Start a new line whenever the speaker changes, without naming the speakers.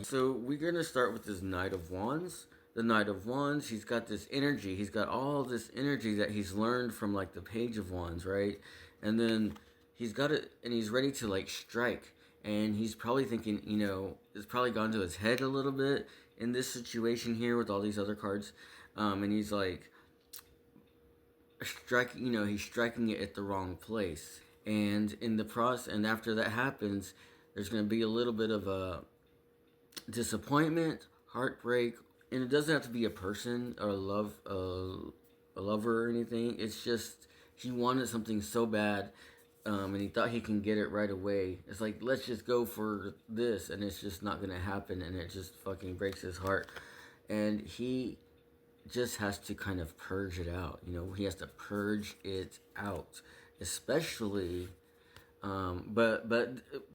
So we're gonna start with this Knight of Wands. The Knight of Wands, he's got this energy. He's got all this energy that he's learned from like the Page of Wands, right? And then he's got it, and he's ready to like strike. And he's probably thinking, it's probably gone to his head a little bit in this situation here with all these other cards. And he's like striking, he's striking it at the wrong place. And in the process, and after that happens, there's going to be a little bit of a disappointment, heartbreak, and it doesn't have to be a person or a lover or anything. It's just he wanted something so bad, and he thought he can get it right away. It's like, let's just go for this, and it's just not gonna happen, and it just fucking breaks his heart, and he just has to kind of purge it out. He has to purge it out, especially. But